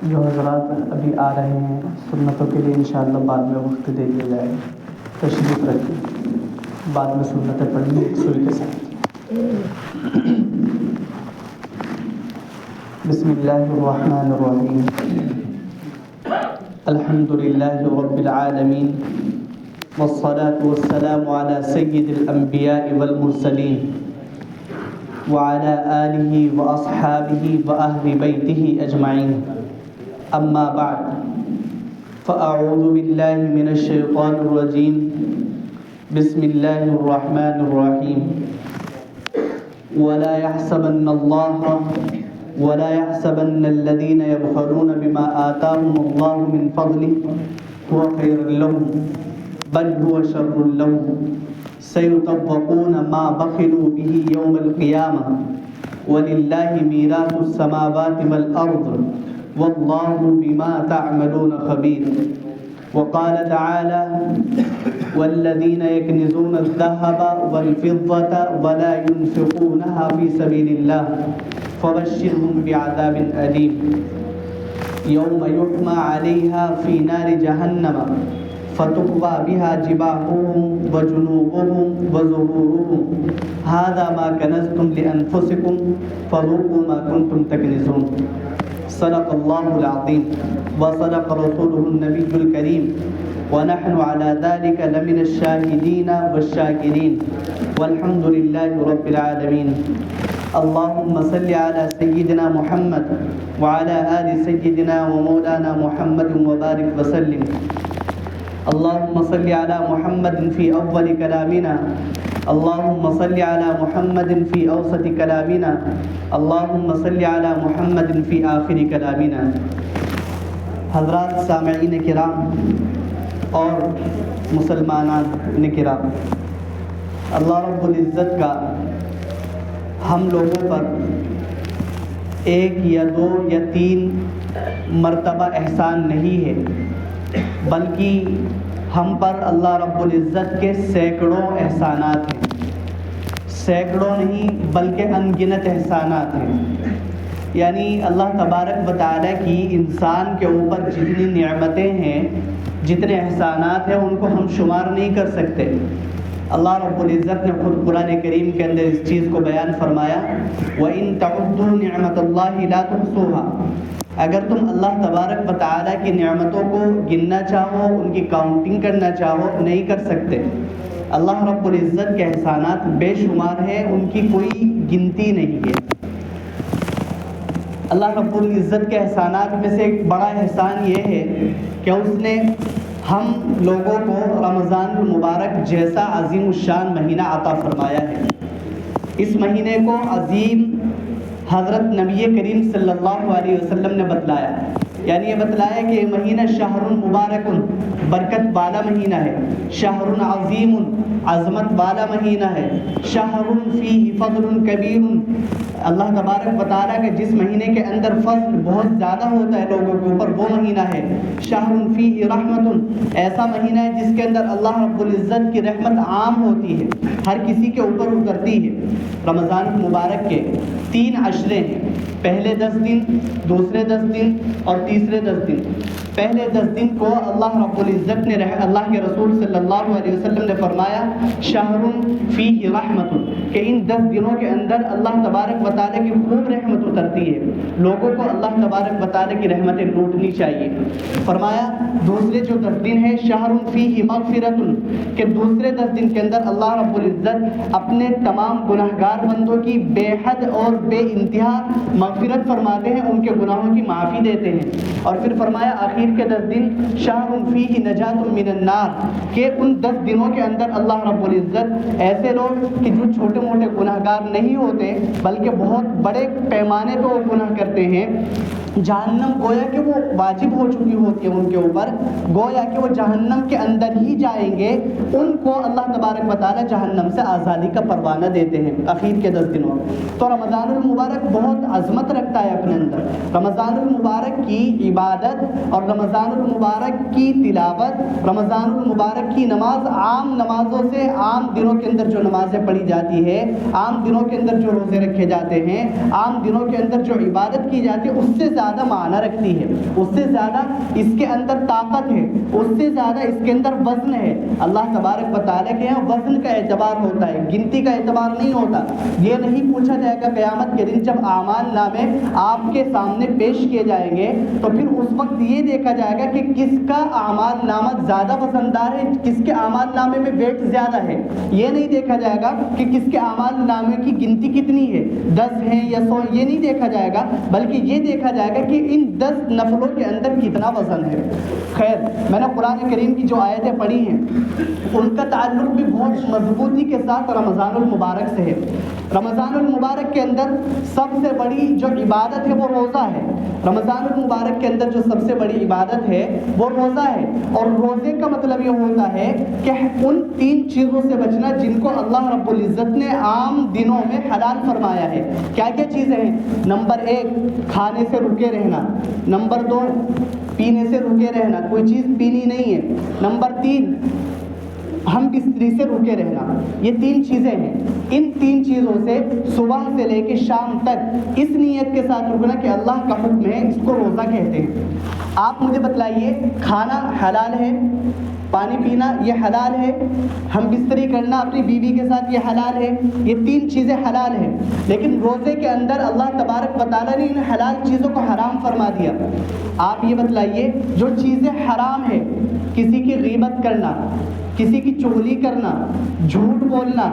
جو حضرات ابھی آ رہے ہیں سنتوں کے لیے انشاءاللہ بعد میں وقت دے دیا جائے گا، تشریف رکھیں، بعد میں سنتیں پڑھیں سر کے ساتھ۔ بسم اللہ الرحمن الرحیم، الحمد للہ رب العالمین، والصلاة والسلام على سید الانبیاء والمرسلین وعلى آلہ واصحابہ واہل بیتہ اجمعین، اما بعد فاعوذ باللہ من الشیطان الرجیم، بسم اللہ الرحمن الرحیم، ولا يحسبن الذين يبخلون بما آتاهم الله من فضله هو خير لهم بل هو شر لهم سيطوقون ما بخلوا به يوم القيامة ولله ميراث السماوات والأرض والله بما تعملون خبير۔ وقال تعالى والذين يكنزون الذهب والفضة ولا ينفقونها في سبيل الله فبشرهم بعذاب أليم يوم يحمى عليها في نار جهنم فتقوى بها جباههم وجنوبهم وظهورهم هذا ما كنزتم لأنفسكم فذوقوا ما كنتم تكنزون۔ صدق اللہ العظیم وصدق رسولہ النبی الکریم ونحن على ذلك لمن الشاہدین والشاکرین والحمد للہ رب العالمین۔ اللہم صل علی سیدنا محمد وعلى آل سیدنا ومولانا محمد وبارک وسلم۔ اللہم صل علی محمد فی اول کلامنا، اللہم صل علی محمد فی اوسط کلامنا، اللہم صل علی محمد فی آخر کلامنا۔ حضرات سامعین کرام اور مسلمانان کرام، اللہ رب العزت کا ہم لوگوں پر ایک یا دو یا تین مرتبہ احسان نہیں ہے، بلکہ ہم پر اللہ رب العزت کے سینکڑوں احسانات ہیں، سینکڑوں نہیں بلکہ ان گنت احسانات ہیں۔ یعنی اللہ تبارک و تعالیٰ کی انسان کے اوپر جتنی نعمتیں ہیں، جتنے احسانات ہیں، ان کو ہم شمار نہیں کر سکتے۔ اللہ رب العزت نے خود قرآن کریم کے اندر اس چیز کو بیان فرمایا، وَإِن تَعُدُّوا نِعْمَةَ اللَّهِ لَا تُحْصُوهَا، اگر تم اللہ تبارک و تعالیٰ کی نعمتوں کو گننا چاہو، ان کی کاؤنٹنگ کرنا چاہو، نہیں کر سکتے۔ اللہ رب العزت کے احسانات بے شمار ہیں، ان کی کوئی گنتی نہیں ہے۔ اللہ رب العزت کے احسانات میں سے ایک بڑا احسان یہ ہے کہ اس نے ہم لوگوں کو رمضان المبارک جیسا عظیم الشان مہینہ عطا فرمایا ہے۔ اس مہینے کو عظیم حضرت نبی کریم صلی اللہ علیہ وسلم نے بتلایا، یعنی یہ بتلایا کہ یہ مہینہ شہر مبارک، برکت والا مہینہ ہے، شہر عظیم، عظمت والا مہینہ ہے، شہر فیہ فضل کبیر، اللہ تبارک و تعالیٰ کے جس مہینے کے اندر فضل بہت زیادہ ہوتا ہے لوگوں کے اوپر، وہ مہینہ ہے۔ شہر فیہ رحمت، ایسا مہینہ ہے جس کے اندر اللہ رب العزت کی رحمت عام ہوتی ہے، ہر کسی کے اوپر اترتی ہے۔ رمضان المبارک کے 3 عشرے ہیں، پہلے 10 دن، دوسرے 10 دن اور تیسرے 10 دن۔ پہلے 10 دن کو اللہ رب العزت نے اللہ کے رسول صلی اللہ علیہ وسلم نے فرمایا شہر فیہ رحمت، کہ ان 10 دنوں کے اندر اللہ تبارک و تعالیٰ کی خوب رحمت اترتی ہے، لوگوں کو اللہ تبارک و تعالیٰ کی رحمتیں لوٹنی چاہیے۔ فرمایا دوسرے جو 10 دن ہیں شہر فیہ مغفرت، کہ دوسرے 10 دن کے اندر اللہ رب العزت اپنے تمام گناہگار بندوں کی بے حد اور بے انتہا مغفرت فرماتے ہیں، ان کے گناہوں کی معافی دیتے ہیں۔ اور پھر فرمایا آخر کے 10 دن شہر فیہ نجات من النار، کہ ان 10 دنوں کے اندر اللہ رب العزت ایسے لوگ کہ جو چھوٹے موٹے گناہگار نہیں ہوتے بلکہ بہت بڑے پیمانے پہ وہ گناہ کرتے ہیں، جہنم گویا کہ وہ واجب ہو چکی ہوتی ہے ان کے اوپر، گویا کہ وہ جہنم کے اندر ہی جائیں گے، ان کو اللہ تبارک و تعالیٰ جہنم سے آزادی کا پروانہ دیتے ہیں آخر کے 10 دنوں۔ تو رمضان المبارک بہت عظمت عظمت رکھتا ہے اپنے اندر۔ رمضان المبارک کی عبادت اور رمضان المبارک کی تلاوت، رمضان المبارک کی نماز عام نمازوں سے، عام دنوں کے اندر جو نمازیں پڑھی جاتی ہے، عام دنوں کے اندر جو روزے رکھے جاتے ہیں، عام دنوں کے اندر جو عبادت کی جاتی ہے، اس سے زیادہ معنی رکھتی ہے، اس سے زیادہ اس کے اندر طاقت ہے، اس سے زیادہ اس کے اندر وزن ہے۔ اللہ تبارک و تعالیٰ کے یہاں وزن کا اعتبار ہوتا ہے، گنتی کا اعتبار نہیں ہوتا۔ یہ نہیں پوچھا جائے گا قیامت کے دن جب اعمال نامے آپ کے سامنے پیش کیے جائیں گے تو پھر اس وقت یہ دیکھا جائے گا کہ کس کا اعمال نامہ زیادہ وزندار ہے، کس کے اعمال نامے میں ویٹ زیادہ ہے۔ یہ نہیں دیکھا جائے گا کہ کس کے اعمال نامے کی گنتی کتنی ہے، 10 ہیں یا 100، یہ نہیں دیکھا جائے گا، بلکہ یہ دیکھا جائے گا کہ ان 10 نفلوں کے اندر کتنا وزن ہے۔ خیر، میں نے قرآن کریم کی جو آیتیں پڑھی ہیں ان کا تعلق بھی بہت مضبوطی کے ساتھ رمضان المبارک سے ہے۔ رمضان المبارک کے اندر سب سے بڑی جو عبادت ہے وہ روزہ ہے۔ رمضان المبارک کے اندر جو سب سے بڑی عبادت ہے وہ روزہ ہے، اور روزے کا مطلب یہ ہوتا ہے کہ ان 3 چیزوں سے بچنا جن کو اللہ رب العزت نے عام دنوں میں حلال فرمایا ہے۔ کیا کیا چیزیں ہیں؟ نمبر 1 کھانے سے رکے رہنا، نمبر 2 پینے سے رکے رہنا، کوئی چیز پینی نہیں ہے، نمبر 3 ہم بستری سے رکے رہنا۔ یہ 3 چیزیں ہیں۔ ان 3 چیزوں سے صبح سے لے کے شام تک اس نیت کے ساتھ رکنا کہ اللہ کا حکم ہے، اس کو روزہ کہتے ہیں۔ آپ مجھے بتلائیے، کھانا حلال ہے، پانی پینا یہ حلال ہے، ہم بستری کرنا اپنی بیوی کے ساتھ یہ حلال ہے، یہ 3 چیزیں حلال ہیں، لیکن روزے کے اندر اللہ تبارک و تعالیٰ نے ان حلال چیزوں کو حرام فرما دیا۔ آپ یہ بتلائیے، جو چیزیں حرام ہیں، کسی کی غیبت کرنا، کسی کی چغلی کرنا، جھوٹ بولنا،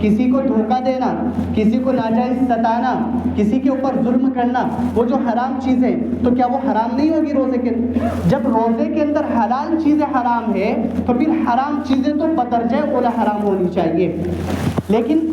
کسی کو دھوکہ دینا، کسی کو ناجائز ستانا، کسی کے اوپر ظلم کرنا، وہ جو حرام چیزیں، تو کیا وہ حرام نہیں ہوگی روزے کے اندر؟ جب روزے کے اندر حلال چیزیں حرام ہے تو پھر حرام چیزیں تو بدرجہ اولا حرام ہونی چاہیے۔ لیکن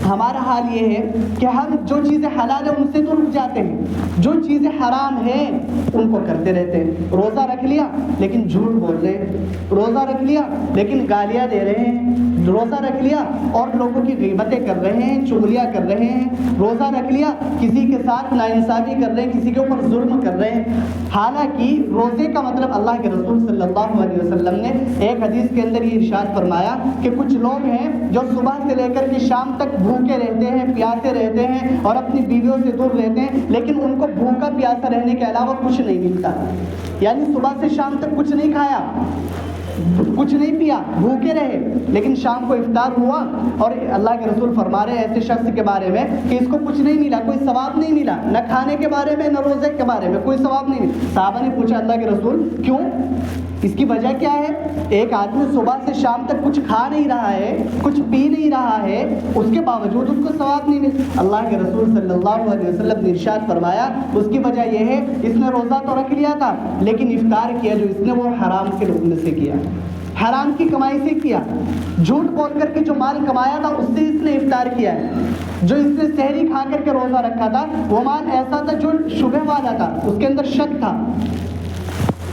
ہمارا حال یہ ہے کہ ہم جو چیزیں حلال ہیں ان سے تو رک جاتے ہیں، جو چیزیں حرام ہیں ان کو کرتے رہتے ہیں۔ روزہ رکھ لیا لیکن جھوٹ بول رہے ہیں، روزہ رکھ لیا لیکن گالیاں دے رہے ہیں، روزہ رکھ لیا اور لوگوں کی غیبتیں کر رہے ہیں، چغلیاں کر رہے ہیں، روزہ رکھ لیا کسی کے ساتھ ناانصافی کر رہے ہیں، کسی کے اوپر ظلم کر رہے ہیں۔ حالانکہ روزے کا مطلب اللہ کے رسول صلی اللہ علیہ وسلم نے ایک حدیث کے اندر یہ ارشاد فرمایا کہ کچھ لوگ ہیں جو صبح سے لے کر کے شام تک بھوکے رہتے ہیں، پیاسے رہتے ہیں اور اپنی بیویوں سے دور رہتے ہیں، لیکن ان کو بھوکا پیاسا رہنے کے علاوہ کچھ نہیں ملتا۔ یعنی صبح سے شام تک کچھ نہیں کھایا، کچھ نہیں پیا، بھوکے رہے، لیکن شام کو افطار ہوا اور اللہ کے رسول فرما رہے ہیں ایسے شخص کے بارے میں کہ اس کو کچھ نہیں ملا، کوئی ثواب نہیں ملا، نہ کھانے کے بارے میں نہ روزے کے بارے میں کوئی ثواب نہیں ملا۔ صحابہ نے پوچھا اللہ کے رسول کیوں؟ اس کی وجہ کیا ہے؟ ایک آدمی صبح سے شام تک کچھ کھا نہیں رہا ہے، کچھ پی نہیں رہا ہے، اس کے باوجود اس کو ثواب نہیں ملتا۔ اللہ کے رسول صلی اللہ علیہ وسلم نے ارشاد فرمایا اس کی وجہ یہ ہے اس نے روزہ تو رکھ لیا تھا لیکن افطار کیا جو اس نے وہ حرام کے لقمے سے کیا، حرام کی کمائی سے کیا، جھوٹ بول کر کے جو مال کمایا تھا اس سے اس نے افطار کیا ہے۔ جو اس نے سحری کھا کر کے روزہ رکھا تھا وہ مال ایسا تھا جو شبہ والا تھا، اس کے اندر شک تھا۔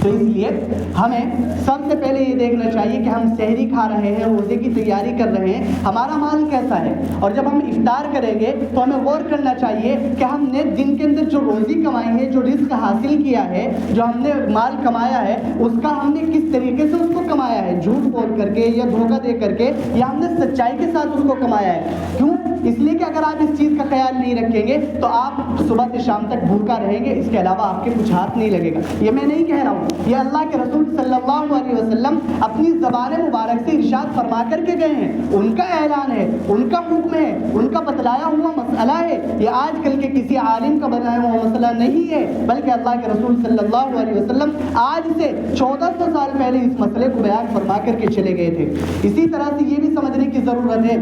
تو اس لیے ہمیں سب سے پہلے یہ دیکھنا چاہیے کہ ہم سحری کھا رہے ہیں، روزے کی تیاری کر رہے ہیں، ہمارا مال کیسا ہے، اور جب ہم افطار کریں گے تو ہمیں غور کرنا چاہیے کہ ہم نے دن کے اندر جو روزی کمائی ہے، جو رزق حاصل کیا ہے، جو ہم نے مال کمایا ہے، اس کا ہم نے کس طریقے سے اس کو کمایا ہے، جھوٹ بول کر کے یا دھوکہ دے کر کے، یا ہم نے سچائی کے ساتھ اس کو کمایا ہے۔ کیوں؟ اس لیے کہ اگر آپ اس چیز کا خیال نہیں رکھیں گے تو آپ صبح سے شام تک بھوکا رہیں گے، اس کے علاوہ آپ کے کچھ ہاتھ نہیں لگے گا۔ یہ میں نہیں کہہ رہا ہوں، یہ اللہ کے رسول صلی اللہ علیہ وسلم اپنی زبان مبارک سے ارشاد فرما کر کے گئے ہیں، ان کا اعلان ہے، ان کا حکم ہے، ان کا بتلایا ہوا مسئلہ ہے، یہ آج کل کے کسی عالم کا بتایا ہوا مسئلہ نہیں ہے، بلکہ اللہ کے رسول صلی اللہ علیہ وسلم آج سے 1400 سال پہلے اس مسئلے کو بیان فرما کر کے چلے گئے تھے۔ اسی طرح سے یہ بھی سمجھنے کی ضرورت ہے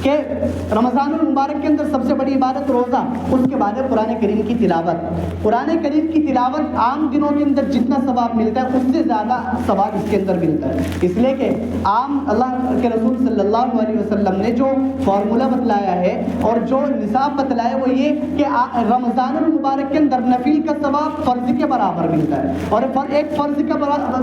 کہ رمضان المبارک کے اندر سب سے بڑی عبادت روزہ، اس کے بعد ہے قرآن کریم کی تلاوت۔ قرآن کریم کی تلاوت عام دنوں کے اندر جتنا ثواب ملتا ہے اس سے زیادہ ثواب اس کے اندر ملتا ہے، اس لیے کہ عام اللہ کے رسول صلی اللہ علیہ وسلم نے جو فارمولہ بتلایا ہے اور جو نصاب بتلایا وہ یہ کہ رمضان المبارک کے اندر نفل کا ثواب فرض کے برابر ملتا ہے، اور ایک فرض کا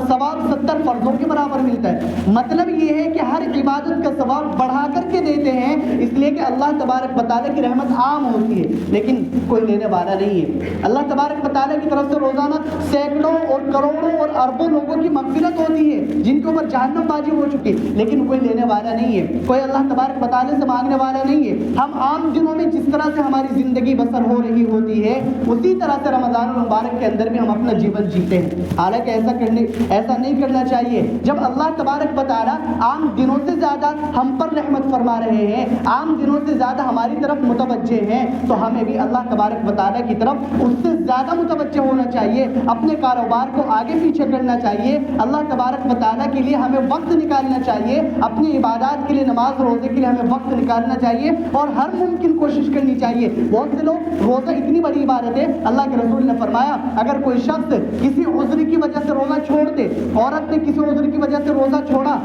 ثواب 70 فرضوں کے برابر ملتا ہے۔ مطلب یہ ہے کہ ہر عبادت کا ثواب بڑھا کر کے دیتے ہیں ہیں اس لیے کہ اللہ تبارک و تعالیٰ کی رحمت عام ہوتی ہے لیکن کوئی لینے والا نہیں ہے۔ اللہ تبارک و تعالیٰ کی طرف سے روزانہ سینکڑوں اور کروڑوں اور اربوں لوگوں کی مغفرت ہوتی ہے جن کے اوپر جہنم بازی ہو چکی ہے لیکن کوئی لینے والا نہیں ہے، کوئی اللہ تبارک و تعالیٰ سے مانگنے والا نہیں ہے۔ ہم عام دنوں میں جس طرح سے ہماری زندگی بسر ہو رہی ہوتی ہے اسی طرح سے رمضان المبارک کے اندر بھی ہم اپنا جیون جیتے ہیں، حالانکہ ایسا نہیں کرنا چاہیے۔ جب اللہ تبارک و تعالیٰ عام دنوں سے زیادہ ہم پر رحمت فرما رہے ہیں، عام دنوں سے زیادہ ہماری طرف متوجہ ہیں تو ہمیں بھی اللہ تبارک و تعالیٰ کی طرف اس سے زیادہ متوجہ ہونا چاہیے، اپنے کاروبار کو آگے پیچھے کرنا چاہیے، اللہ تبارک و تعالیٰ کے لیے ہمیں وقت نکالنا چاہیے، اپنی عبادات کے لیے نماز روزے کے لیے ہمیں وقت نکالنا چاہیے اور ہر ممکن کوشش کرنی چاہیے۔ بہت سے لوگ روزہ اتنی بڑی عبادت ہے، اللہ کے رسول نے فرمایا اگر کوئی شخص کسی عذر کی وجہ سے روزہ چھوڑ دے، عورت نے کسی عذر کی وجہ سے روزہ چھوڑا،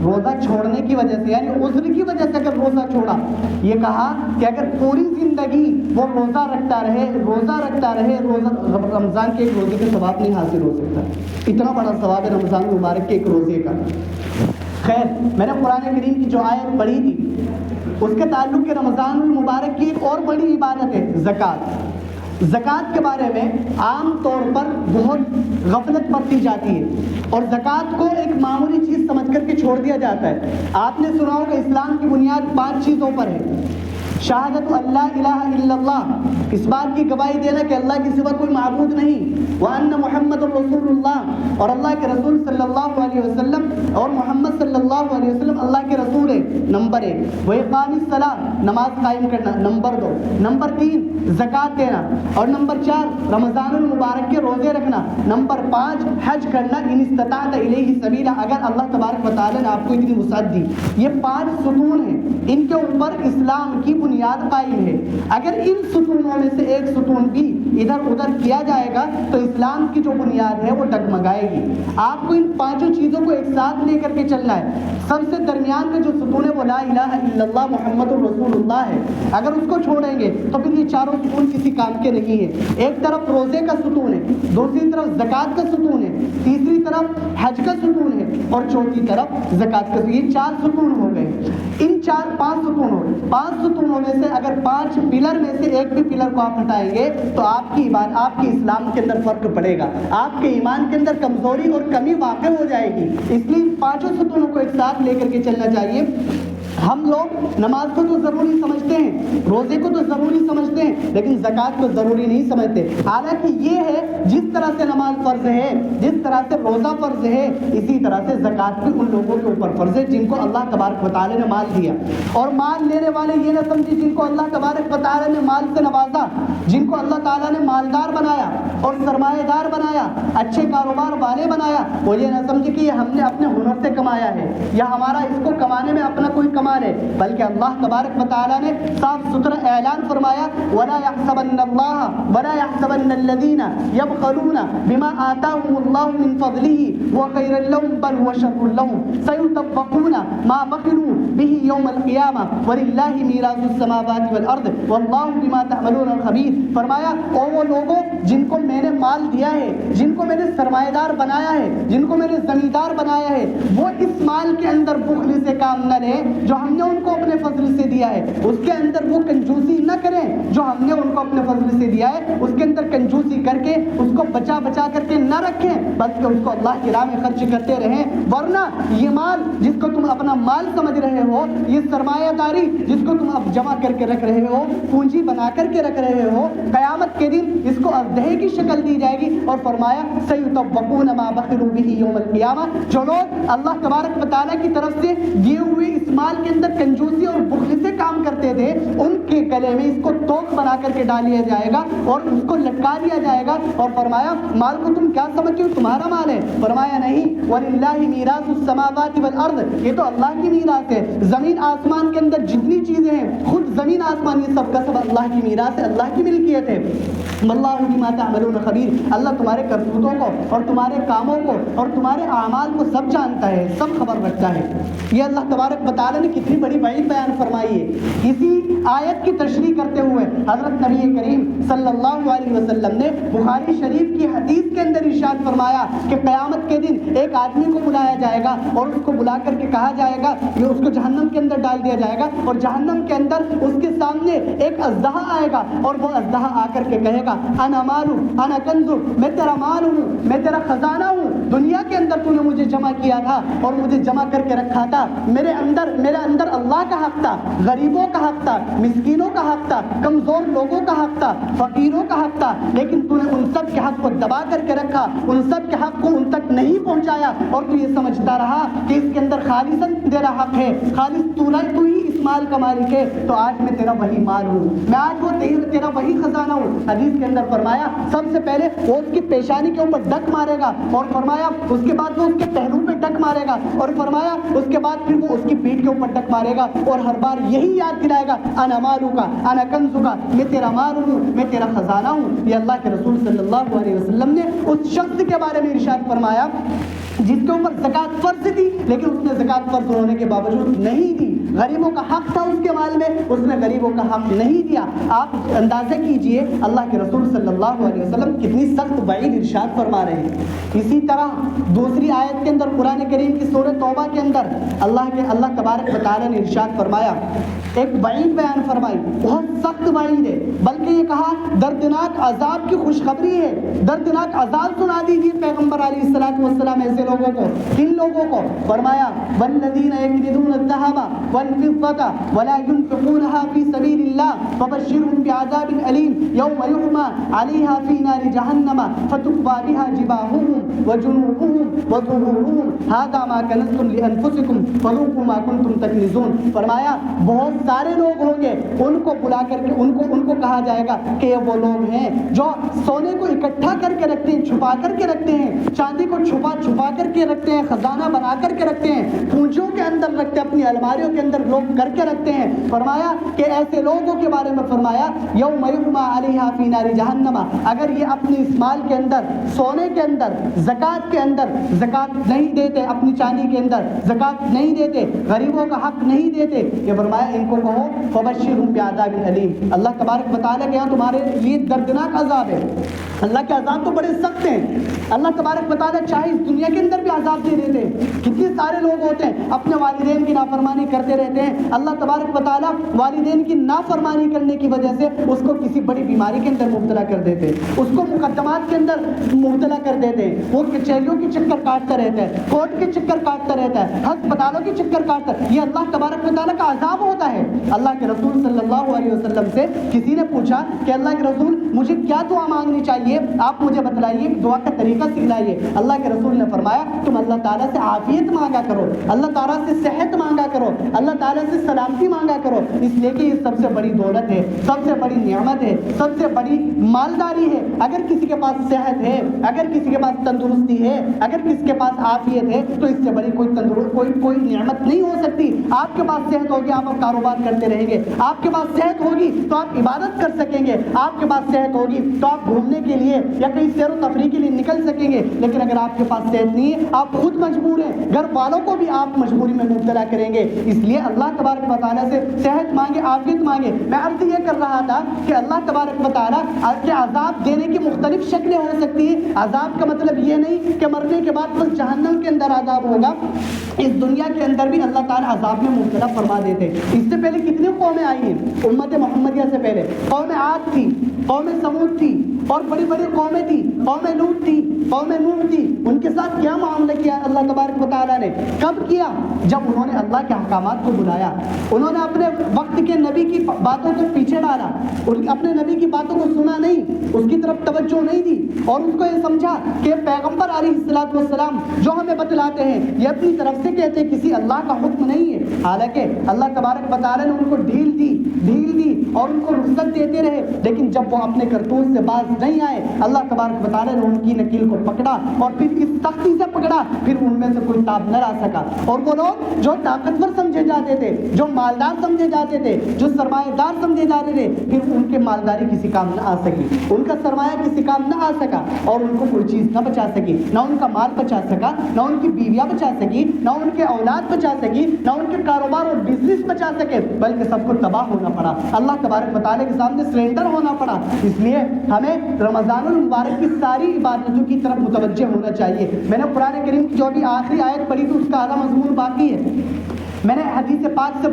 روزہ چھوڑنے کی وجہ سے یعنی عذر کی وجہ سے اگر روزہ چھوڑا، یہ کہا کہ اگر پوری زندگی وہ روزہ رکھتا رہے رمضان کے ایک روزے کے ثواب نہیں حاصل ہو سکتا۔ اتنا بڑا ثواب ہے رمضان مبارک کے ایک روزے کا۔ خیر، میں نے قرآن کریم کی جو آیت پڑھی تھی اس کے تعلق کے رمضان المبارک کی ایک اور بڑی عبادت ہے زکوٰۃ۔ زکوٰۃ کے بارے میں عام طور پر بہت غفلت برتی جاتی ہے اور زکوٰۃ کو ایک معمولی چیز سمجھ کر کے چھوڑ دیا جاتا ہے۔ آپ نے سنا ہوگا اسلام کی بنیاد 5 چیزوں پر ہے۔ شہادت اللہ الہ الا اللہ، اس بات کی گواہی دینا کہ اللہ کے سوا کوئی معبود نہیں، وان محمد رسول اللہ، اور اللہ کے رسول صلی اللہ علیہ وسلم اور محمد صلی اللہ علیہ وسلم اللہ کے رسول ہے، نمبر 1۔ واقام الصلاۃ، نماز قائم کرنا، نمبر 2۔ نمبر 3 زکوٰۃ دینا، اور نمبر 4 رمضان المبارک کے روزے رکھنا، نمبر 5 حج کرنا، ان استطاعت الیہ سبیلا، اگر اللہ تبارک و تعالیٰ نے آپ کو اتنی وسعت دی۔ یہ 5 ستون ہیں، ان کے اوپر اسلام کی بنیاد قائم ہے۔ اگر ان ستونوں میں سے ایک ستون بھی ادھر ادھر کیا جائے گا تو اسلام کی جو بنیاد ہے وہ ڈگمگائے گی۔ آپ کو ان 5 چیزوں کو ایک ساتھ لے کر کے چلنا ہے۔ سب سے درمیان کا جو ستون ہے وہ لا الہ الا اللہ محمد رسول اللہ ہے، اگر اس کو چھوڑیں گے تو پھر یہ چاروں ستون کسی کام کے نہیں ہیں۔ ایک طرف روزے کا ستون ہے، دوسری طرف زکوٰۃ کا ستون ہے، تیسری طرف حج کا ستون ہے اور چوتھی طرف زکوٰۃ کا ستون۔ یہ 4 ستون ہو گئے۔ ان 5 ستون ہو گئے، 5 ستونوں میں سے اگر 5 پلر میں سے ایک بھی پلر کو آپ ہٹائیں گے تو آپ کی اسلام کے اندر فرق پڑے گا، آپ کے ایمان کے اندر کمزوری اور کمی واقع ہو جائے گی۔ اس لیے 5 ستونوں کو ایک ساتھ لے کر کے چلنا چاہیے۔ ہم لوگ نماز کو تو ضروری سمجھتے ہیں، روزے کو تو ضروری سمجھتے ہیں، لیکن زکوٰۃ کو ضروری نہیں سمجھتے۔ حالانکہ یہ ہے جس طرح سے نماز فرض ہے، جس طرح سے روزہ فرض ہے، اسی طرح سے زکوٰۃ بھی ان لوگوں کے اوپر فرض ہے جن کو اللہ تبارک و تعالیٰ نے مال دیا۔ اور مال لینے والے یہ نہ سمجھے جن کو اللہ تبارک و تعالیٰ نے مال سے نوازا، جن کو اللہ تعالیٰ نے مالدار بنایا اور سرمایہ دار بنایا، اچھے کاروبار والے بنایا، وہ یہ نہ سمجھے کہ یہ ہم نے اپنے ہنر سے کمایا ہے یا ہمارا اس کو کمانے میں اپنا کوئی کمال ہے، بلکہ اللہ تبارک و تعالیٰ نے صاف ستھرا اعلان فرمایا وَلَا يَحْسَبَنَّ اللَّهَ وَلَا يَحْسَبَنَّ الَّذِينَ يَبْخَلُونَ بِمَا آتَاهُمُ اللَّهُ مِنْ فَضْلِهِ هُوَ خَيْرٌ لَهُمْ بَلْ هُوَ شَرٌّ لَهُمْ سَيُطَوَّقُونَ مَا بَخِلُوا بِهِ يَوْمَ الْقِيَامَةِ وَلِلَّهِ مِيرَاثُ السَّمَاوَاتِ وَالْأَرْضِ وَاللَّهُ بِمَا تَعْمَلُونَ خَبِيرٌ۔ فرمایا او وہ لوگوں جن کو میں نے مال دیا ہے، جن کو میں نے سرمایہ دار بنایا ہے، جن کو میں نے زمیندار بنایا ہے، وہ اس مال کے اندر بخل سے کام نہ لیں جو ہم نے ان کو اپنے فضل سے دیا ہے، اس کے اندر وہ کنجوسی نہ کریں جو ہم نے ان کو اپنے فضل سے دیا ہے، اس کے اندر کنجوسی کر کے اس کو بچا کر کے نہ رکھیں بلکہ اس کو اللہ کی راہ میں خرچ کرتے رہیں، ورنہ یہ مال جس کو تم اپنا مال سمجھ رہے ہو، یہ سرمایہ داری جس کو تم اب جمع کر کے رکھ رہے ہو، پونجی بنا کر کے رکھ رہے ہو، قیامت کے دن اس کو اژدہے کی شکل دی جائے گی۔ اور فرمایا سَيُطَوَّقُونَ مَا بَخِلُوا بِهِ يَوْمَ الْقِيَامَةِ، جو لوگ اللہ تبارک و تعالیٰ کی طرف سے دیے ہوئے اس مال کے اندر کنجوسی اور بخل سے کام کرتے تھے، ان کے گلے میں اس کو توق بنا کر کے ڈال دیا جائے گا اور اس کو لٹکا دیا جائے گا۔ اور فرمایا مال کو تم کیا سمجھتے ہو تمہارا مال ہے؟ فرمایا نہیں، وَلِلَّهِ مِيرَاثُ السَّمَاوَاتِ وَالْأَرْضِ، یہ تو اللہ کی میراث ہے۔ زمین آسمان کے اندر جتنی چیزیں ہیں، خود زمین آسمان یہ سب کا سب اللہ کی میراث ہے، اللہ کی ملکیت ہے۔ وَاللَّهُ بِمَا تَعْمَلُونَ خَبِيرٌ، اللہ تمہارے کرتوتوں کو اور تمہارے کاموں کو اور تمہارے اعمال کو سب جانتا ہے، سب خبر رکھتا ہے۔ یہ اللہ تبارک بتا تعالیٰ نے کتنی بڑی وعید بیان فرمائی ہے۔ اسی آیت کی تشریح کرتے ہوئے حضرت نبی کریم صلی اللہ علیہ وسلم نے بخاری شریف کی حدیث کے اندر ارشاد فرمایا کہ قیامت کے دن ایک آدمی کو بلایا جائے گا اور اس کو بلا کر کے کہا جائے گا کہ اس کو جہنم کے اندر ڈال دیا جائے گا، اور جہنم کے اندر اس کے سامنے ایک اژدہا آئے گا اور وہ اژدہا آ کر کے کہے گا انا مالو انا کنزو، میں تیرا مال ہوں، میں تیرا خزانہ ہوں، دنیا کے اندر تو نے مجھے جمع کیا تھا اور مجھے جمع کر کے رکھا تھا، میرے اندر اللہ کا حق تھا، غریبوں کا حق تھا، مسکینوں کا حق تھا، کمزور لوگوں کا حق تھا، فقیروں کا حق تھا، لیکن تو نے ان سب کے حق کو دبا کر کے رکھا، ان سب کے حق کو ان تک نہیں پہنچایا، اور تو یہ سمجھتا رہا کہ اس کے اندر خالصاً تیرا حق ہے، خالص تو ہی اس مال کا مالک ہے، تو آج میں تیرا وہی مال ہوں، میں آج وہ تیرا وہی خزانہ ہوں۔ حدیث کے اندر فرمایا سب سے پہلے وہ اس کی پیشانی کے اوپر ڈک مارے گا، اور فرمایا اس کے بعد وہ اس کے پہلو پہ ڈک مارے گا، اور فرمایا اس کے بعد پھر وہ اس کی پیٹھ کے اوپر ڈک مارے گا، اور ہر بار یہی یاد دلائے گا انا مالو کا انا کنزو کا، میں تیرا مال ہوں، میں تیرا خزانہ ہوں۔ یہ اللہ کے رسول صلی اللہ علیہ وسلم نے اس شخص کے بارے میں ارشاد فرمایا جس کے اوپر زکوٰۃ فرض تھی لیکن اس نے زکوٰۃ فرض ہونے کے باوجود نہیں دی، غریبوں کا حق تھا اس کے مال میں، اس نے غریبوں کا حق نہیں دیا۔ آپ اندازہ کیجئے اللہ کے رسول صلی اللہ علیہ وسلم کتنی سخت وعید ارشاد فرما رہے ہیں۔ اسی طرح دوسری آیت کے اندر قرآن کریم کی سورہ توبہ کے اندر اللہ تبارک و تعالیٰ نے ارشاد فرمایا، ایک وعید بیان فرمائی، بہت سخت وعید ہے، بلکہ یہ کہا دردناک عذاب کی خوشخبری ہے، دردناک عذاب سنا دیجیے پیغمبر علیہ الصلوۃ والسلام ایسے لوگوں کو، کن لوگوں کو؟ فرمایا والذین یکنزون الذهب والفضة ولا ينفقونها في سبيل الله فبشرهم بعذاب أليم يوم يحمى عليها في نار جهنم فتكوى بها جباههم وجنوبهم وظهورهم هذا ما كنزتم لأنفسكم فذوقوا ما كنتم تكنزون۔ فرمایا بہت سارے لوگ ہوں گے، ان کو بلا کر کے ان کو کہا جائے گا کہ یہ وہ لوگ ہیں جو سونے کو اکٹھا کر کے رکھتے ہیں، چھپا کر کے رکھتے ہیں، چاندی کو چھپا کر کے رکھتے ہیں، خزانہ بنا کر کے رکھتے ہیں، پونجوں کے اندر رکھتے ہیں، اپنی الماریوں کے اندر لوگ کر کے رکھتے ہیں۔ فرمایا کہ ایسے لوگوں کے بارے میں فرمایا یوم یحمى علیہا فی نار جہنم، اگر یہ اپنی اس مال کے اندر، سونے کے اندر، زکوٰۃ کے اندر زکوٰۃ نہیں دیتے، اپنی چاندی کے اندر زکوٰۃ نہیں دیتے، غریبوں کا حق نہیں دیتے، یہ فرمایا ان کو کہو فبشرهم بعذاب الیم، اللہ تبارک و تعالیٰ کے یہاں تمہارے لیے دردناک عذاب ہے۔ اللہ کے عذاب تو بڑے سخت ہیں، اللہ تبارک و تعالیٰ چاہے اس دنیا کے اندر بھی عذاب دے دیتے ہیں۔ کتنے سارے لوگ ہوتے ہیں اپنے والدین کی نافرمانی کرتے رہتے ہیں، اللہ تبارک و تعالیٰ والدین کی نافرمانی کرنے کی وجہ سے اس کو کسی بڑی بیماری کے اندر مبتلا کر دیتے ہیں، اس کو مقدمات کے اندر مبتلا کر دیتے ہیں، وہ کچہریوں کی چکر کاٹتا رہتا ہے، کورٹ کے چکر کاٹتا رہتا ہے، ہسپتالوں کی چکر کاٹتا ہے، یہ اللہ تبارک و تعالیٰ کا عذاب ہوتا ہے۔ اللہ کے رسول صلی اللہ علیہ وسلم سے کسی نے پوچھا کہ اللہ کے رسول مجھے کیا دعا مانگنی چاہیے، آپ مجھے بتلائیے، دعا کا طریقہ سکھلائیے۔ اللہ کے رسول نے فرمایا تم اللہ تعالیٰ سے عافیت مانگا کرو، اللہ تعالیٰ سے صحت مانگا کرو، اللہ تعالیٰ سے سلامتی مانگا کرو، اس لیے کہ یہ سب سے بڑی دولت ہے، سب سے بڑی نعمت ہے، سب سے بڑی مالداری ہے۔ اگر کسی کے پاس صحت ہے، اگر کسی کے پاس تندرستی ہے، اگر کسی کے پاس عافیت ہے تو اس سے بڑی کوئی نعمت نہیں ہو سکتی۔ آپ کے پاس صحت ہوگی آپ کاروبار کرتے رہیں گے، آپ کے پاس صحت ہوگی تو آپ عبادت کر سکیں گے، آپ کے پاس صحت ہوگی تو آپ گھومنے کے لیے یا کہیں سیر و تفریح کے لیے نکل سکیں گے، لیکن اگر آپ کے پاس صحت نہیں ہے آپ خود مجبور ہیں، گھر والوں کو بھی آپ مجبوری میں مبتلا کریں گے۔ اس لیے اللہ تبارک و تعالیٰ سے صحت مانگے، عافیت مانگے۔ میں عرض یہ کر رہا تھا کہ اللہ تبارک و تعالیٰ کے عذاب دینے کی مختلف شکلیں ہو سکتی ہیں۔ عذاب کا مطلب یہ نہیں کہ مرنے کے بعد بس جہنم کے اندر عذاب ہوگا، اس دنیا کے اندر بھی اللہ تعالیٰ عذاب میں مبتلا فرما دیتے۔ اس سے پہلے کتنی قومیں آئی ہیں امت محمدیہ سے پہلے؟ قوم عاد تھی، قوم سمود تھی، اور بڑی بڑی قومیں تھی، قوم لوط تھی، قوم نوح تھی۔ ان کے ساتھ کیا معاملہ کیا اللہ تبارک و تعالیٰ نے؟ کب کیا؟ جب انہوں نے اللہ کے احکامات کو بلایا، انہوں نے اپنے وقت کے نبی کی باتوں کو پیچھے ڈالا، اپنے نبی کی باتوں کو سنا نہیں، اس کی طرف توجہ نہیں دی، اور اس کو یہ سمجھا کہ پیغمبر علیہ الصلوۃ والسلام جو ہمیں بتلاتے ہیں یہ اپنی طرف سے کہتے ہیں، کسی اللہ کا حکم نہیں ہے۔ حالانکہ اللہ تبارک و تعالیٰ نے ان کو ڈھیل دی اور ان کو رخصت دیتے رہے، لیکن جب وہ اپنے کرتوت سے باز نہیں آئے اللہ تبارک و تعالیٰ نے ان کی نکیل کو پکڑا، اور پھر اس سختی سے پکڑا، پھر ان میں سے کوئی تاب نہ لا سکا. اور وہ لوگ جو طاقتور سمجھے جاتے تھے, جو مالدار سمجھے جاتے تھے, جو سرمایہ دار سمجھے جاتے تھے, پھر ان کے مالداری کسی کام نہ آ سکی, ان کا سرمایہ کسی کام نہ آ سکا, اور ان کو کوئی چیز نہ بچا سکی, نہ ان کا مال بچا سکا, نہ ان کی بیویاں بچا سکی, نہ ان کے اولاد بچا سکی, نہ ان کے کاروبار اور بزنس بچا سکے, بلکہ سب کو تباہ ہونا پڑا, اللہ تبارک و تعالیٰ کے سامنے سرنڈر ہونا پڑا. اس لیے ہمیں رمضان المبارک کی ساری عبادتوں کی طرف متوجہ ہونا چاہیے. میں نے قرآن کریم کی جو بھی آخری آیت پڑھی تھی اس کا آدھا مضمون باقی ہے. میں نے حدیث پاک سے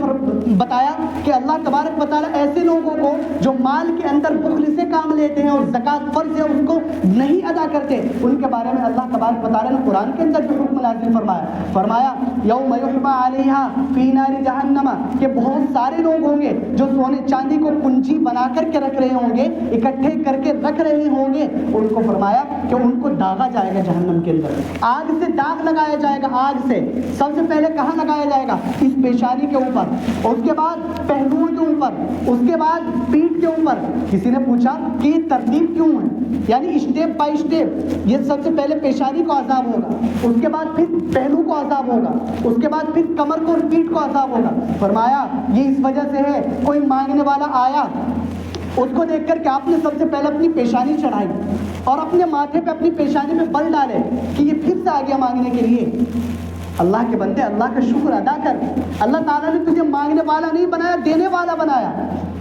بتایا کہ اللہ تبارک و تعالیٰ ایسے لوگوں کو جو مال کے اندر بخل سے کام لیتے ہیں اور زکوٰۃ فرض ہے اس کو نہیں ادا کرتے, ان کے بارے میں اللہ تبارک و تعالیٰ نے قرآن کے اندر جو حکم نازل فرمایا یوم یحمى علیہا فی نار جہنم, کہ بہت سارے لوگ ہوں گے جو سونے چاندی کو کنجی بنا کر کے رکھ رہے ہوں گے, اکٹھے کر کے رکھ رہے ہوں گے, ان کو فرمایا کہ ان کو داغا جائے گا جہنم کے اندر, آگ سے داغ لگایا جائے گا. آگ سے سب سے پہلے کہاں لگایا جائے گا؟ اس پیشانی کے اوپر, اس کے بعد پہلوؤں کے اوپر, اس کے بعد پیٹھ کے اوپر. کسی نے پوچھا کہ یہ ترتیب کیوں ہے, یعنی اسٹیپ بائی اسٹیپ, یہ سب سے پہلے پیشانی کو عذاب ہوگا, اس کے بعد پھر پہلو کو عذاب ہوگا, اس کے بعد پھر کمر کو اور پیٹھ کو عذاب ہوگا. فرمایا یہ اس وجہ سے ہے, کوئی مانگنے والا آیا, اس کو دیکھ کر کے آپ نے سب سے پہلے اپنی پیشانی چڑھائی اور اپنے ماتھے پہ اپنی پیشانی پہ بل ڈالے کہ یہ پھر سے آ گیا مانگنے کے لیے. اللہ کے بندے اللہ کا شکر ادا کر, اللہ تعالیٰ نے تجھے مانگنے والا نہیں بنایا, دینے والا بنایا.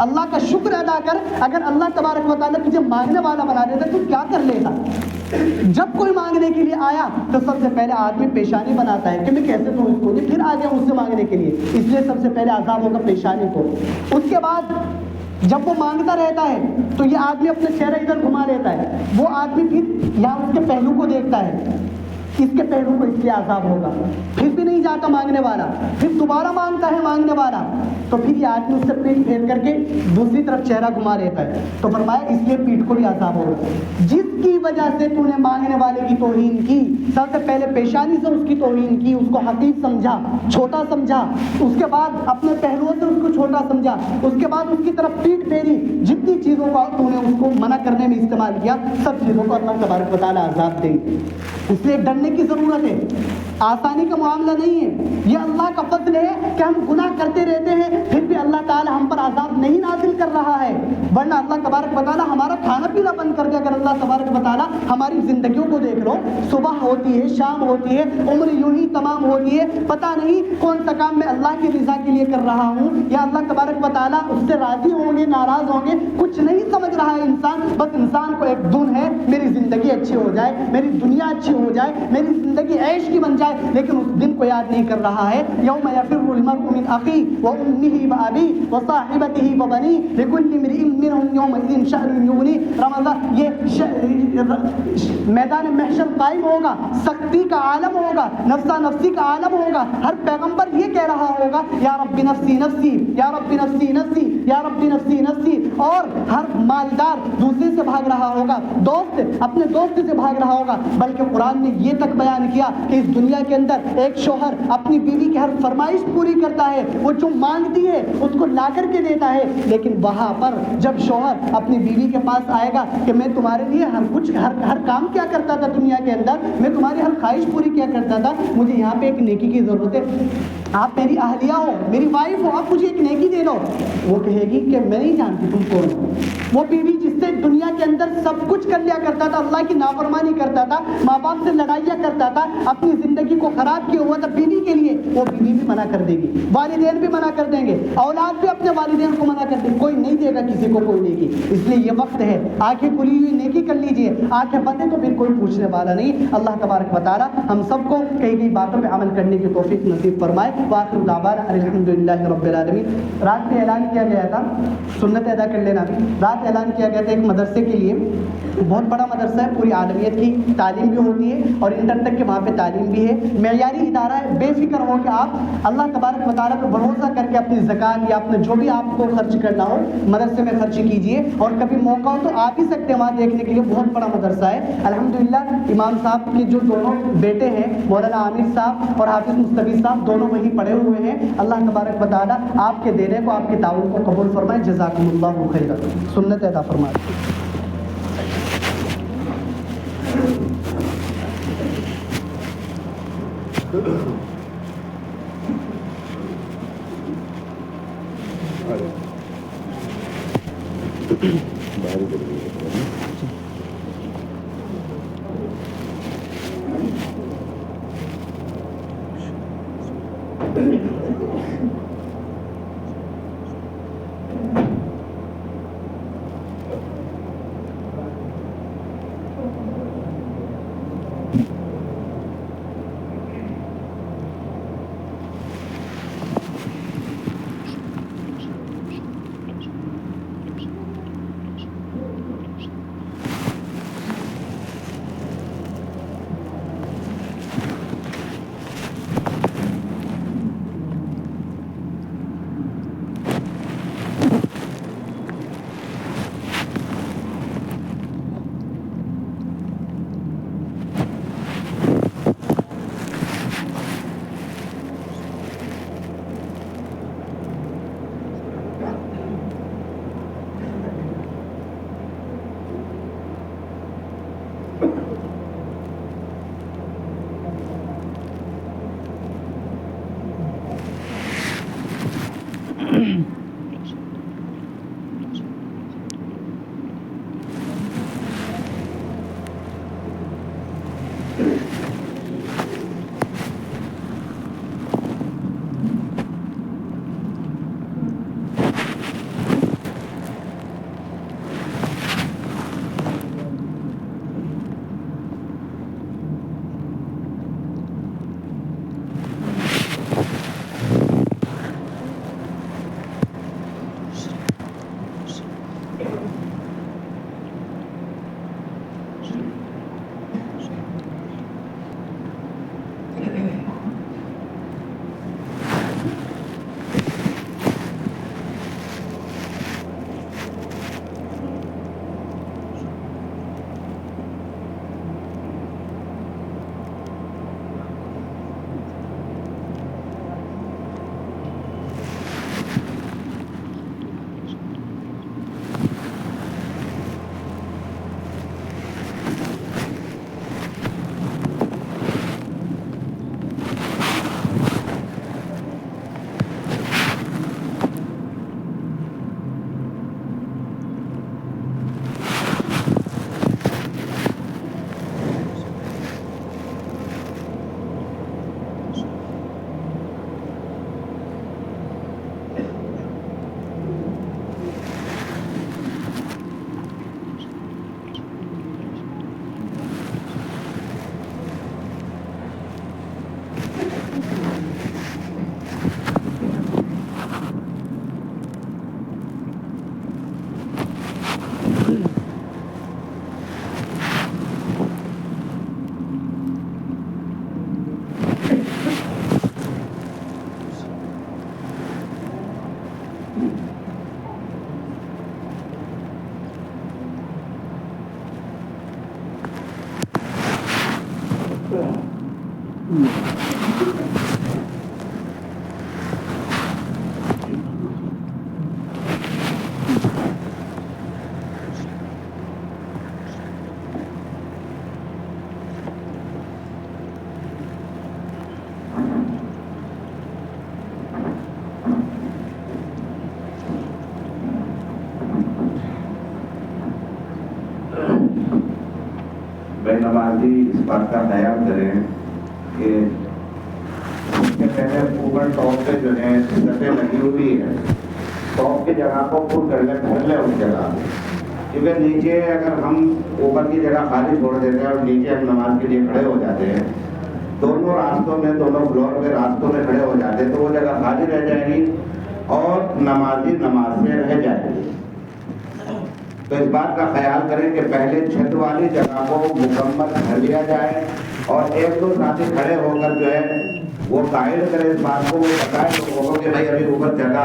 اللہ کا شکر ادا کر. اگر اللہ تبارک و تعالیٰ تجھے مانگنے والا بنا دیتا تو کیا کر لیتا؟ جب کوئی مانگنے کے لیے آیا تو سب سے پہلے آدمی پیشانی بناتا ہے کہ میں کیسے دوں اس کو, یہ پھر آ گیا مجھ سے مانگنے کے لیے, اس لیے سب سے پہلے عذاب ہوگا پیشانی کو. اس کے بعد جب وہ مانگتا رہتا ہے تو یہ آدمی اپنے چہرہ ادھر گھما لیتا ہے, وہ آدمی پھر یہاں اس کے پہلو کو دیکھتا ہے, اس کے پہلو کو, اس لیے عذاب ہوگا. پھر بھی نہیں جاتا مانگنے والا, پھر دوبارہ مانگتا ہے مانگنے والا, تو پھر یہ آدمی اس سے پیٹ پھیر کر کے دوسری طرف چہرہ گھما لیتا ہے. تو فرمایا اس لیے پیٹھ کو بھی عذاب ہوگا. جس کی وجہ سے تو نے مانگنے والے کی توہین کی, سب سے پہلے پیشانی سے اس کی توہین کی, اس کو حقیر سمجھا, چھوٹا سمجھا, اس کے بعد اپنے پہلوؤں سے اس کو چھوٹا سمجھا, اس کے بعد اس کی طرف پیٹھ پھیری, جتنی چیزوں کا تو نے اس کو منع کرنے میں استعمال کیا, سب چیزوں کو اللہ تبارک و تعالیٰ عذاب دیں گے. اس لیے ڈرنے کی ضرورت ہے, آسانی کا معاملہ نہیں ہے. یہ اللہ کا فضل ہے کہ ہم گناہ کرتے رہتے ہیں پھر بھی اللہ تعالیٰ ہم پر عذاب نہیں نازل کر رہا ہے, ورنہ اللہ تبارک و تعالیٰ ہمارا کھانا پینا بند کر دے. اگر اللہ تبارک و تعالیٰ ہماری زندگیوں کو دیکھ لو, صبح ہوتی ہے, شام ہوتی ہے, عمر یوں ہی تمام ہوتی ہے, پتہ نہیں کون سا کام میں اللہ کی رضا کے لیے کر رہا ہوں یا اللہ تبارک و تعالیٰ اس سے راضی ہوں گے, ناراض ہوں گے, کچھ نہیں سمجھ رہا ہے انسان. بس انسان کو ایک دھن ہے, میری زندگی اچھی ہو جائے, میری دنیا اچھی ہو جائے, میری زندگی عیش کی بن جائے, لیکن اس دن کو یاد نہیں کر رہا ہے. یوم یفر المرء من اخیہ وامہ وابیہ وصاحبتہ وبنیہ لکل امرئ منہم یومئذ شأن یغنیہ. رمضان یہ میدان محشر قائم ہوگا, سختی کا عالم ہوگا, نفسا نفسی کا عالم ہوگا. ہر پیغمبر یہ کہہ رہا ہوگا یا رب نفسی نفسی, یا رب نفسی نفسی, یا رب نفسی نفسی. اور ہر مالدار دوسرے سے بھاگ رہا ہوگا, دوست اپنے دوست سے بھاگ رہا ہوگا. بلکہ قرآن نے یہ تک بیان کیا کہ اس دنیا کے اندر ایک شوہر اپنی بیوی کی ہر فرمائش پوری کرتا ہے, وہ جو مانگتی ہے اس کو لا کر کے دیتا ہے. لیکن وہاں پر جب شوہر اپنی بیوی کے پاس آئے گا کہ میں تمہارے لیے ہر کچھ ہر کام کیا کرتا تھا دنیا کے اندر, میں تمہاری ہر خواہش پوری کیا کرتا تھا, مجھے یہاں پہ ایک نیکی کی ضرورت ہے, آپ میری اہلیہ ہو, میری وائف ہو, آپ مجھے ایک نیکی دے دو. وہ کہے گی کہ میں نہیں جانتی تم کون ہو. وہ بیوی جس سے دنیا کے اندر سب کچھ کر لیا کرتا تھا, اللہ کی نافرمانی کرتا تھا, ماں باپ سے لڑائیاں کرتا تھا, اپنی زندگی کو خراب کیا ہوا تھا بیوی کے لیے, وہ بیوی بھی منع کر دے گی, والدین بھی منع کر دیں گے, اولاد بھی اپنے والدین کو منع کر دیں گے, کوئی نہیں دے گا کسی کو کوئی نیکی. اس لیے یہ وقت ہے, آنکھیں کھلی ہوئی نیکی کر لیجئے, آنکھیں بند ہیں تو پھر کوئی پوچھنے والا نہیں. اللہ تبارک و تعالی ہم سب کو کئی کئی باتوں پہ عمل کرنے کی توفیق نصیب فرمائے. وآخر دعوانا الحمدللہ رب العالمین. رات میں اعلان کیا گیا تھا, سنت ادا کر لینا, رات اعلان کیا گیا تھا ایک مدرسے کے لیے, بہت بڑا مدرسہ ہے, پوری عالمیت کی تعلیم بھی ہوتی ہے اور انٹر تک کے وہاں پہ تعلیم بھی ہے, معیاری ادارہ ہے. بے فکر ہو کہ آپ اللہ تبارک و تعالیٰ پہ بھروسہ کر کے اپنی زکوٰۃ یا اپنے جو بھی آپ کو خرچ کرنا ہو مدرسے میں خرچ کیجیے, اور کبھی موقع ہو تو آپ ہی سکتے ہیں وہاں دیکھنے کے لیے. بہت بڑا مدرسہ ہے الحمدللہ. امام صاحب کے جو دونوں بیٹے ہیں مولانا عامر صاحب اور حافظ مصطفی صاحب, دونوں وہیں پڑھے ہوئے ہیں. اللہ تبارک و تعالیٰ آپ کے دینے کو, آپ کے تعاون کو قبول فرمائے. جزاکم اللہ خیرا. سنت ادا فرمائے. بے نمازی اس بات کا خیال کریں کہ اس کے پہلے اوپر ٹاپ پہ جو ہے سطح لگی ہوئی ہے، ٹاپ کی جگہ کو پور کر لیں اس جگہ، کیونکہ نیچے اگر ہم اوپر کی جگہ خالی چھوڑ دیتے ہیں اور نیچے ہم نماز کے لیے کھڑے ہو جاتے ہیں، دونوں راستوں میں، دونوں فلور پہ راستوں میں کھڑے ہو جاتے ہیں تو وہ جگہ خالی رہ جائے گی اور نمازی نماز سے رہ جائے گی۔ تو اس بات کا خیال کریں کہ پہلے چھت والی جگہ کو مکمل بھر لیا جائے اور ایک دو ساتھی کھڑے ہو کر جو ہے وہ قائل کرے اس بات کو، وہ بتائے لوگوں کو کہ بھائی ابھی اوپر جگہ